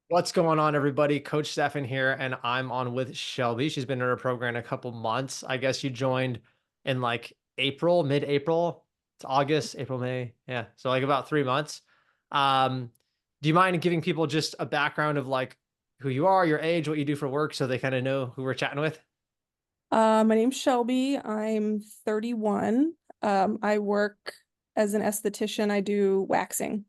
What's going on, everybody? Coach Stefan here, and I'm on with Shelby. She's been in our program a couple months. I guess you joined in like April, mid-April. It's August, April, May. Yeah, so like about 3 months. Um, do you mind giving people just a background of like who you are, your age, what you do for work, so they kind of know who we're chatting with? My name's Shelby. I'm 31. I work as an esthetician. I do waxing.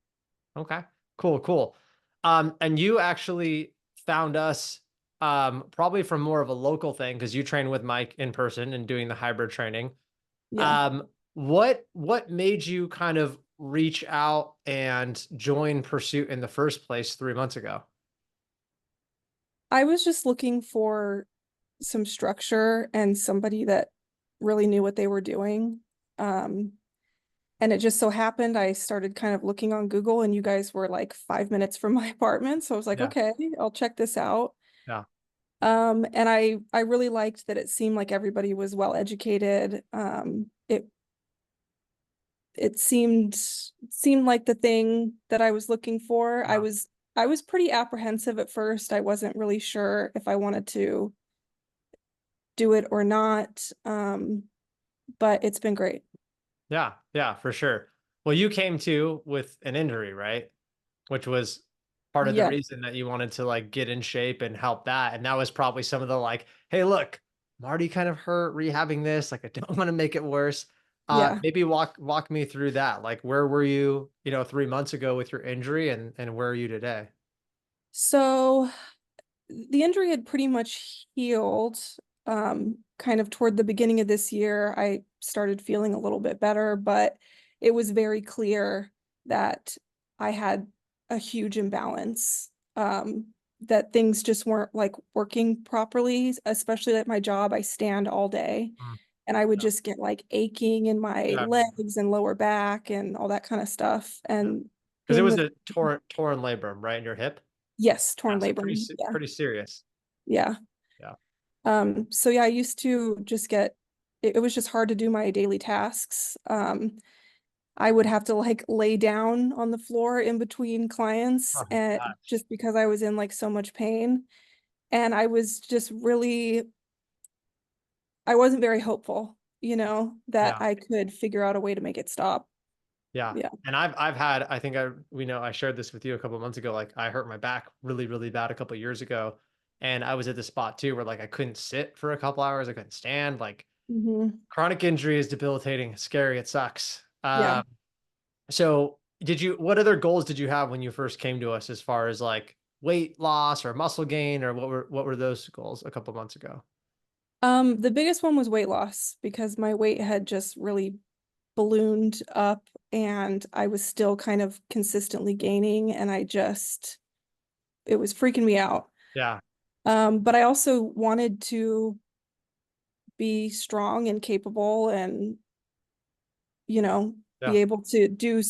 Okay, cool, cool. And you actually found us probably from more of a local thing because you train with Mike in person and doing the hybrid training. Yeah. What made you kind of reach out and join Pursuit in the first place 3 months ago? I was just looking for some structure and somebody that really knew what they were doing. Um, and it just so happened I started kind of looking on Google and you guys were like 5 minutes from my apartment. So I was like, Yeah, okay, I'll check this out. yeah, And I really liked that it seemed like everybody was well educated. It seemed like the thing that I was looking for. I yeah, was I was pretty apprehensive at first. I wasn't really sure if I wanted to do it or not. But it's been great. yeah, yeah, for sure. Well, you came to with an injury, right? Which was part of the Yeah, reason that you wanted to like get in shape and help that. And that was probably some of the like, hey, look, I'm already kind of hurt rehabbing this. Like, I don't want to make it worse. yeah. Maybe walk me through that. Like, where were you, 3 months ago with your injury, and where are you today? So the injury had pretty much healed. Kind of toward the beginning of this year, I started feeling a little bit better, but it was very clear that I had a huge imbalance. That things just weren't like working properly, especially at my job. I stand all day Mm, and I would yeah, just get like aching in my yeah, legs and lower back and all that kind of stuff. yeah. And Because it being was with, a torn labrum, right, in your hip. yes, Yeah, torn so labrum. Yeah. pretty serious. Yeah. Yeah. So yeah, I used to just it was just hard to do my daily tasks. I would have to like lay down on the floor in between clients Oh my and gosh. just because I was in like so much pain. And I was just really, I wasn't very hopeful, that Yeah. I could figure out a way to make it stop. Yeah. Yeah. And I've had, I think I shared this with you a couple of months ago. Like I hurt my back really, really bad a couple of years ago. And I was at the spot too where like I couldn't sit for a couple hours. I couldn't stand. Like Hmm. chronic injury is debilitating, scary. It sucks. Yeah. So what other goals did you have when you first came to us as far as like weight loss or muscle gain, or what were those goals a couple of months ago? The biggest one was weight loss because my weight had just really ballooned up and I was still kind of consistently gaining and it was freaking me out. Yeah. But I also wanted to be strong and capable and, Yeah. be able to do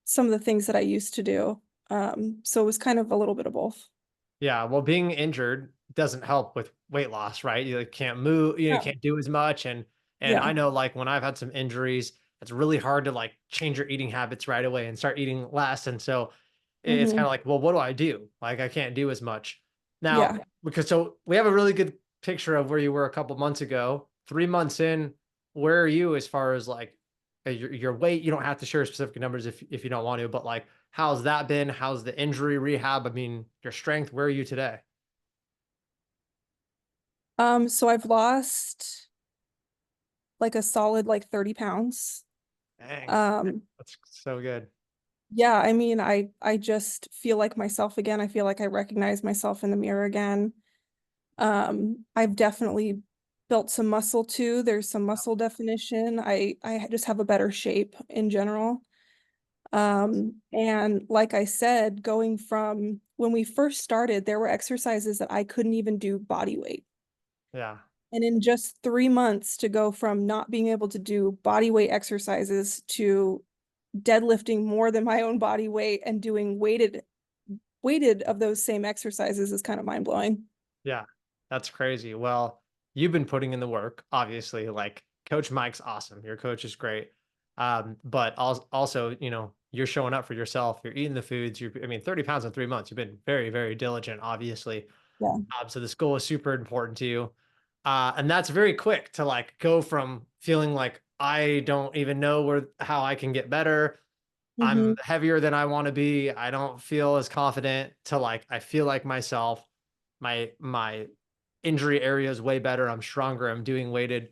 some of the things that I used to do. So it was kind of a little bit of both. Yeah, well, being injured doesn't help with weight loss, right? You like, can't move, you Yeah. can't do as much, and Yeah. I know like when I've had some injuries, it's really hard to like change your eating habits right away and start eating less. And so it's kind of Hmm. like, well, what do I do? Like I can't do as much now Yeah. because so we have a really good picture of where you were a couple months ago. 3 months in, where are you as far as like your weight? You don't have to share specific numbers if you don't want to, but like how's that been? How's the injury rehab? I mean, your strength, where are you today? So I've lost like a solid like 30 pounds. Dang, Um, that's so good. yeah, I mean, I just feel like myself again. I feel like I recognize myself in the mirror again. I've definitely built some muscle too. There's some muscle definition. I just have a better shape in general. And like I said, going from when we first started, there were exercises that I couldn't even do body weight. Yeah, And in just 3 months to go from not being able to do body weight exercises to deadlifting more than my own body weight and doing weighted of those same exercises is kind of mind blowing. yeah, that's crazy. Well, you've been putting in the work, obviously. Like Coach Mike's awesome. Your coach is great. But also, you're showing up for yourself, you're eating the foods, I mean, 30 pounds in 3 months, you've been very, very diligent, obviously. Yeah. So this goal is super important to you. And that's very quick to like go from feeling like I don't even know how I can get better. Hmm. I'm heavier than I want to be. I don't feel as confident to like I feel like myself. My injury area is way better. I'm stronger. I'm doing weighted.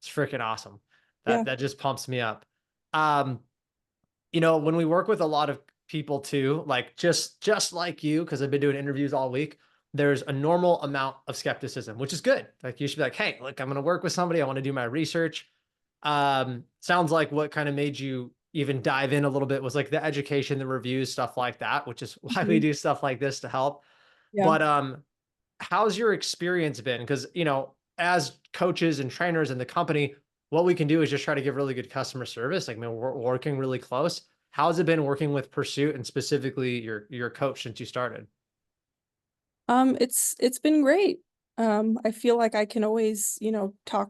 It's freaking awesome. Yeah. That just pumps me up. Um, you know, when we work with a lot of people too, like just like you, because I've been doing interviews all week, there's a normal amount of skepticism, which is good. Like you should be like, hey, look, I'm gonna work with somebody, I want to do my research. Sounds like what kind of made you even dive in a little bit was like the education, the reviews, stuff like that, which is why we Hmm. do stuff like this to help. Yeah. But how's your experience been? Because you know, as coaches and trainers in the company, what we can do is just try to give really good customer service. Like, I mean, we're working really close. How's it been working with Pursuit and specifically your coach since you started? It's been great. I feel like I can always, talk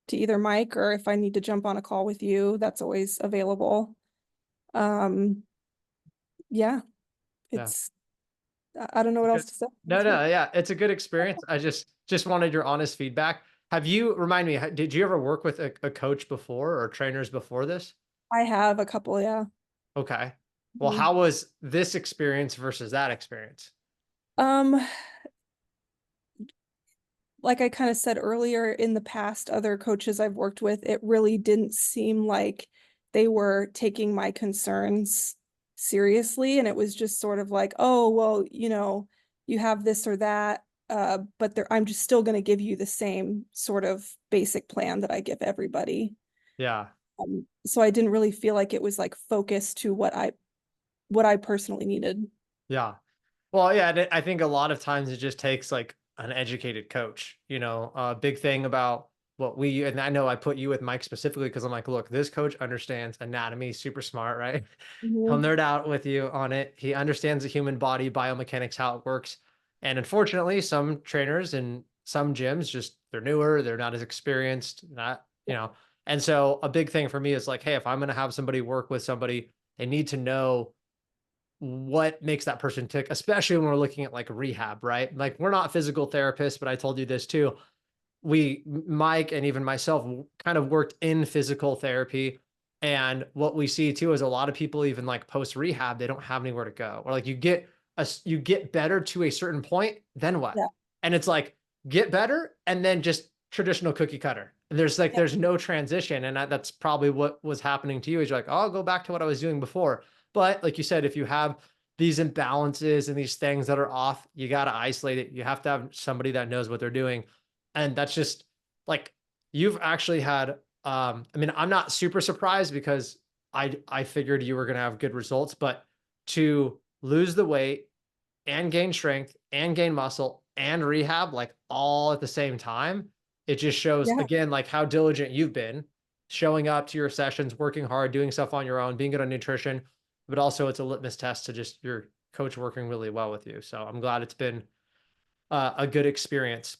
to either Mike, or if I need to jump on a call with you, that's always available. Um, yeah, Yeah, it's I don't know it's what good. else to say. No, It's great. no, yeah, it's a good experience. I just wanted your honest feedback. Have you remind me? Did you ever work with a coach before or trainers before this? I have a couple, yeah. Okay. Well, Mhm. how was this experience versus that experience? Um, like I kind of said earlier, in the past, other coaches I've worked with, it really didn't seem like they were taking my concerns seriously. And it was just sort of like, oh, well, you have this or that, but I'm just still going to give you the same sort of basic plan that I give everybody. Yeah. So I didn't really feel like it was like focused to what I personally needed. Yeah. Well, yeah, and I think a lot of times it just takes like an educated coach. You know, a big thing about what we, and I know I put you with Mike specifically because I'm like, look, this coach understands anatomy, super smart, right? He'll Mhm. nerd out with you on it. He understands the human body, biomechanics, how it works. And unfortunately, some trainers and some gyms just they're newer, they're not as experienced, not, you know. And so a big thing for me is like, hey, if I'm going to have somebody work with somebody, they need to know what makes that person tick, especially when we're looking at like rehab, right? Like we're not physical therapists, but I told you this too. Mike and even myself kind of worked in physical therapy. And what we see too is a lot of people, even like post rehab, they don't have anywhere to go. Or like you get better to a certain point, then what? Yeah. And it's like get better and then just traditional cookie cutter. And there's no transition. And that's probably what was happening to you is you're like, oh, I'll go back to what I was doing before. But like you said, if you have these imbalances and these things that are off, you got to isolate it. You have to have somebody that knows what they're doing. And that's just like you've actually had I mean, I'm not super surprised because I figured you were going to have good results, but to lose the weight and gain strength and gain muscle and rehab like all at the same time, it just shows Yeah. again like how diligent you've been showing up to your sessions, working hard, doing stuff on your own, being good on nutrition, but also it's a litmus test to just your coach working really well with you. So I'm glad it's been a good experience.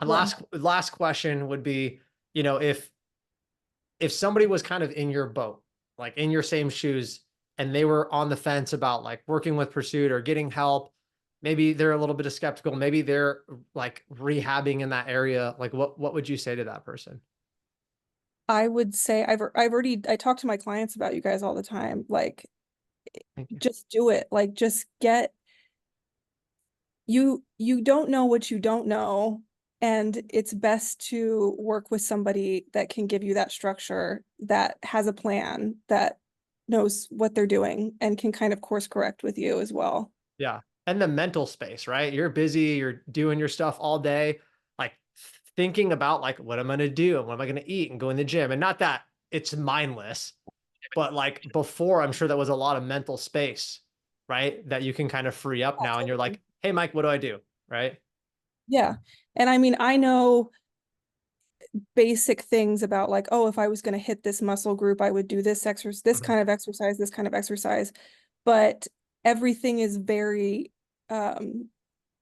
And Yeah. last question would be, you know, if somebody was kind of in your boat, like in your same shoes, and they were on the fence about like working with Pursuit or getting help, maybe they're a little bit of skeptical, maybe they're like rehabbing in that area. Like what would you say to that person? I would say I talk to my clients about you guys all the time. Like, Thank you. just do it. Like, just get you don't know what you don't know, and it's best to work with somebody that can give you that structure, that has a plan, that knows what they're doing and can kind of course correct with you as well. Yeah. And the mental space, right? You're busy, you're doing your stuff all day, like thinking about like what am I going to do and what am I going to eat and go in the gym. And not that it's mindless, but like before, I'm sure that was a lot of mental space, right? That you can kind of free up now. And you're like, hey, Mike, what do I do? Right. Yeah. And I mean, I know basic things about like, oh, if I was going to hit this muscle group, I would do this exercise, this Mhm. kind of exercise, this kind of exercise. But everything is very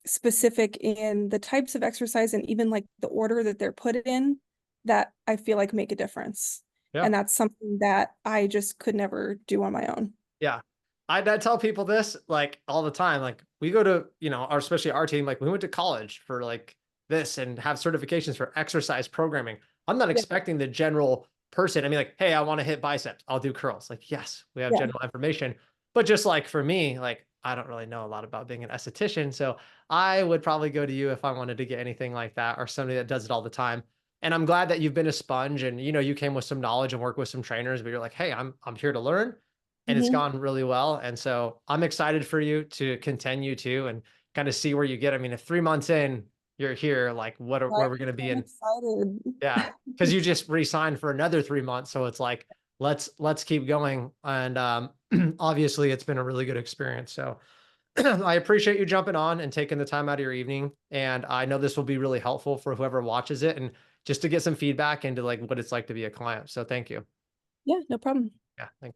specific in the types of exercise and even like the order that they're put in, that I feel like make a difference. Yeah. And that's something that I just could never do on my own. Yeah. I tell people this like all the time. Like we go to, our especially our team, like we went to college for like this and have certifications for exercise programming. I'm not Yeah, expecting the general person. I mean, like, hey, I want to hit biceps. I'll do curls. Like, yes, we have yeah. general information. But just like for me, like I don't really know a lot about being an esthetician. So I would probably go to you if I wanted to get anything like that or somebody that does it all the time. And I'm glad that you've been a sponge and you came with some knowledge and work with some trainers, but you're like, hey, I'm here to learn and it's Hmm. gone really well. And so I'm excited for you to continue to and kind of see where you get. I mean, if 3 months in, you're here, like where Right. are we going to be I'm in? excited. Yeah. Cause you just re-signed for another 3 months. So it's like, let's keep going. And obviously it's been a really good experience. So I appreciate you jumping on and taking the time out of your evening. And I know this will be really helpful for whoever watches it and just to get some feedback into like what it's like to be a client. So thank you. Yeah, no problem. Yeah. Thanks.